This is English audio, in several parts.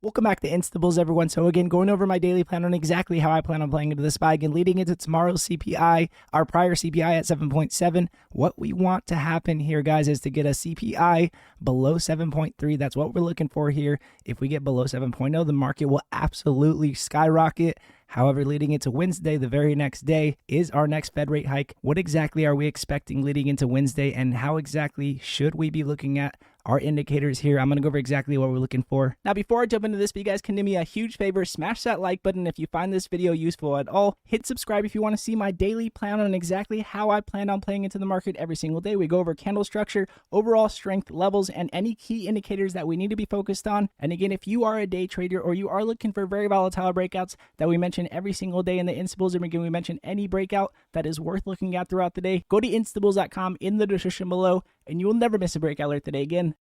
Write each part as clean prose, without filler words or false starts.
Welcome back to Instables, everyone. So again, going over my daily plan on exactly how I plan on playing into the SPY. Again, leading into tomorrow's CPI, our prior CPI at 7.7. What we want to happen here, guys, is to get a CPI below 7.3. That's what we're looking for here. If we get below 7.0, the market will absolutely skyrocket. However, leading into Wednesday, the very next day, is our next Fed rate hike. What exactly are we expecting leading into Wednesday, and how exactly should we be looking at our indicators here? I'm going to go over exactly what we're looking for. Now, before I jump into this, if you guys can do me a huge favor, smash that like button if you find this video useful at all. Hit subscribe if you want to see my daily plan on exactly how I plan on playing into the market every single day. We go over candle structure, overall strength levels, and any key indicators that we need to be focused on. And again, if you are a day trader or you are looking for very volatile breakouts that we mention every single day in the Instables, and again, we mention any breakout that is worth looking at throughout the day, go to instables.com in the description below, and you will never miss a breakout alert today again.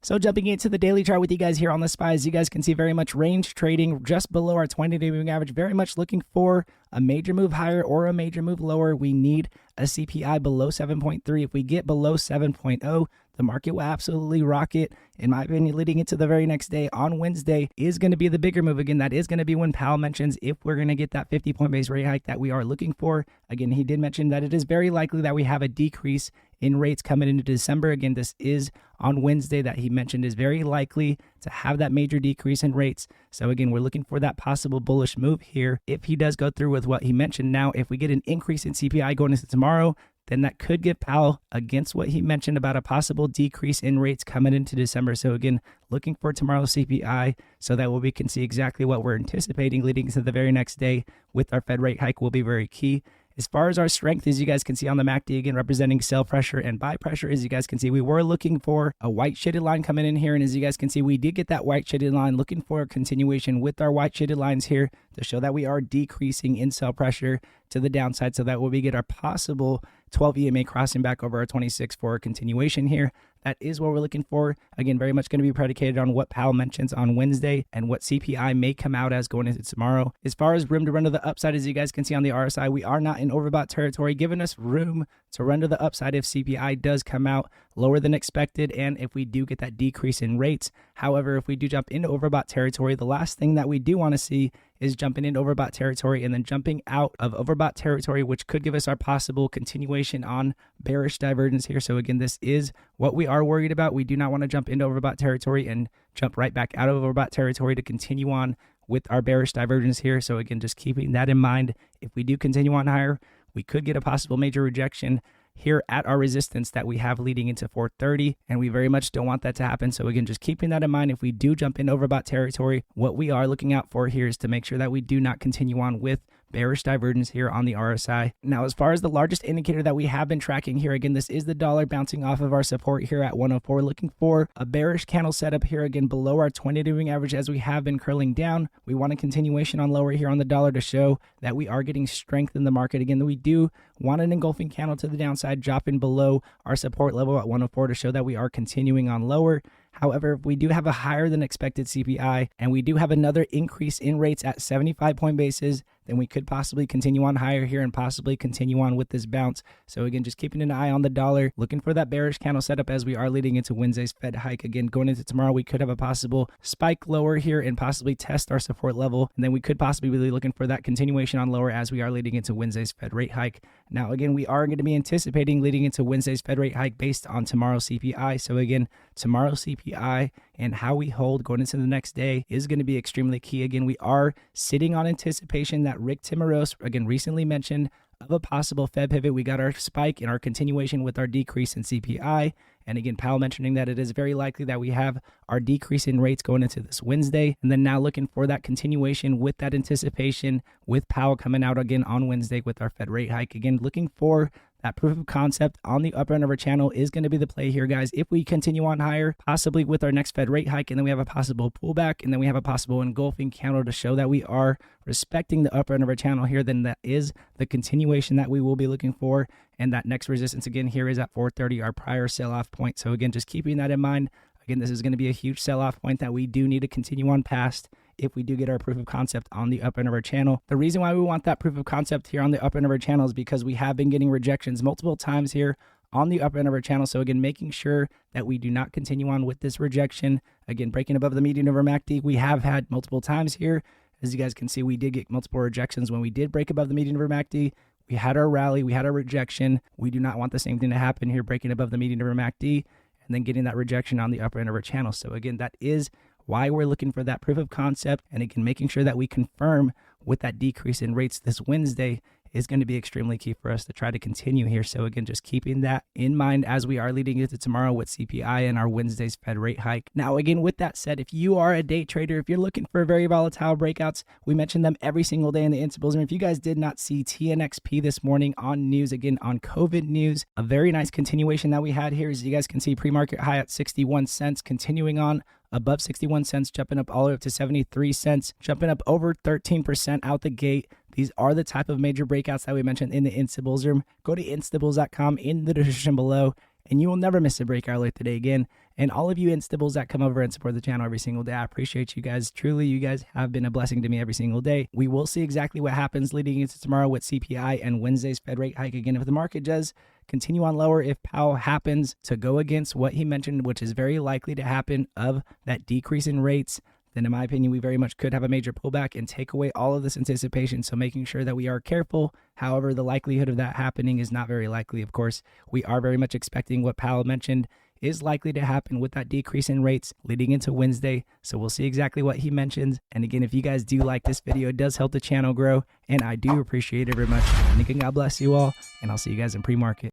So jumping into the daily chart with you guys here on the SPY, as you guys can see, very much range trading just below our 20-day moving average, very much looking for a major move higher or a major move lower. We need a CPI below 7.3. If we get below 7.0, the market will absolutely rocket. In my opinion, leading into the very next day on Wednesday is going to be the bigger move. Again, that is going to be when Powell mentions if we're going to get that 50-point base rate hike that we are looking for. Again, he did mention that it is very likely that we have a decrease in rates coming into December. Again, this is on Wednesday that he mentioned is very likely to have that major decrease in rates. So again, we're looking for that possible bullish move here if he does go through with what he mentioned. Now, if we get an increase in CPI going into tomorrow, then that could give Powell against what he mentioned about a possible decrease in rates coming into December. So again, looking for tomorrow's CPI so that we can see exactly what we're anticipating leading into the very next day with our Fed rate hike will be very key. As far as our strength, as you guys can see on the MACD, again, representing sell pressure and buy pressure, as you guys can see, we were looking for a white shaded line coming in here. And as you guys can see, we did get that white shaded line, looking for a continuation with our white shaded lines here to show that we are decreasing in sell pressure to the downside so that we get our possible 12 EMA crossing back over our 26 for a continuation here. That is what we're looking for. Again, very much going to be predicated on what Powell mentions on Wednesday and what CPI may come out as going into tomorrow. As far as room to run to the upside, as you guys can see on the RSI, we are not in overbought territory, giving us room to run to the upside if CPI does come out lower than expected and if we do get that decrease in rates. However, if we do jump into overbought territory, the last thing that we do want to see is jumping into overbought territory and then jumping out of overbought territory, which could give us our possible continuation on bearish divergence here. So again, this is what we are worried about. We do not want to jump into overbought territory and jump right back out of overbought territory to continue on with our bearish divergence here. So again, just keeping that in mind, if we do continue on higher, we could get a possible major rejection here at our resistance that we have leading into 430, and we very much don't want that to happen. So again, just keeping that in mind, if we do jump in overbought territory, what we are looking out for here is to make sure that we do not continue on with bearish divergence here on the RSI. Now, as far as the largest indicator that we have been tracking here, again, this is the dollar bouncing off of our support here at 104, looking for a bearish candle setup here, again, below our 20-day moving average as we have been curling down. We want a continuation on lower here on the dollar to show that we are getting strength in the market. Again, we do want an engulfing candle to the downside, dropping below our support level at 104 to show that we are continuing on lower. However, if we do have a higher than expected CPI and we do have another increase in rates at 75-point bases, then we could possibly continue on higher here and possibly continue on with this bounce. So again, just keeping an eye on the dollar, looking for that bearish candle setup as we are leading into Wednesday's Fed hike. Again, going into tomorrow, we could have a possible spike lower here and possibly test our support level. And then we could possibly be looking for that continuation on lower as we are leading into Wednesday's Fed rate hike. Now, again, we are going to be anticipating leading into Wednesday's Fed rate hike based on tomorrow's CPI. So again, tomorrow's CPI and how we hold going into the next day is going to be extremely key. Again, we are sitting on anticipation that Rick Timoros, again, recently mentioned of a possible Fed pivot. We got our spike and our continuation with our decrease in CPI. And again, Powell mentioning that it is very likely that we have our decrease in rates going into this Wednesday. And then now looking for that continuation with that anticipation with Powell coming out again on Wednesday with our Fed rate hike. Again, looking for that proof of concept on the upper end of our channel is going to be the play here, guys. If we continue on higher, possibly with our next Fed rate hike, and then we have a possible pullback, and then we have a possible engulfing candle to show that we are respecting the upper end of our channel here, then that is the continuation that we will be looking for. And that next resistance again here is at 430, our prior sell-off point. So again, just keeping that in mind. Again, this is going to be a huge sell-off point that we do need to continue on past if we do get our proof of concept on the up end of our channel. The reason why we want that proof of concept here on the up end of our channel is because we have been getting rejections multiple times here on the up end of our channel. So again, making sure that we do not continue on with this rejection. Again, breaking above the median over MACD, we have had multiple times here. As you guys can see, we did get multiple rejections when we did break above the median over MACD. We had our rally, we had our rejection. We do not want the same thing to happen here, breaking above the median over MACD and then getting that rejection on the upper end of our channel. So again, that is why we're looking for that proof of concept. And again, making sure that we confirm with that decrease in rates this Wednesday is going to be extremely key for us to try to continue here. So again, just keeping that in mind as we are leading into tomorrow with CPI and our Wednesday's Fed rate hike. Now, again, with that said, if you are a day trader, if you're looking for very volatile breakouts, we mention them every single day in the Intables. And if you guys did not see TNXP this morning on news, again, on COVID news, a very nice continuation that we had here. As you guys can see, pre-market high at 61 cents, continuing on above 61 cents, jumping up all the way up to 73 cents, jumping up over 13% out the gate. These are the type of major breakouts that we mentioned in the Instables room. Go to instables.com in the description below, and you will never miss a breakout alert today again. And all of you Instables that come over and support the channel every single day, I appreciate you guys. Truly, you guys have been a blessing to me every single day. We will see exactly what happens leading into tomorrow with CPI and Wednesday's Fed rate hike. Again, if the market does continue on lower, if Powell happens to go against what he mentioned, which is very likely to happen, of that decrease in rates, then in my opinion, we very much could have a major pullback and take away all of this anticipation. So making sure that we are careful. However, the likelihood of that happening is not very likely. Of course, we are very much expecting what Powell mentioned is likely to happen with that decrease in rates leading into Wednesday. So we'll see exactly what he mentions. And again, if you guys do like this video, it does help the channel grow, and I do appreciate it very much. And again, God bless you all, and I'll see you guys in pre-market.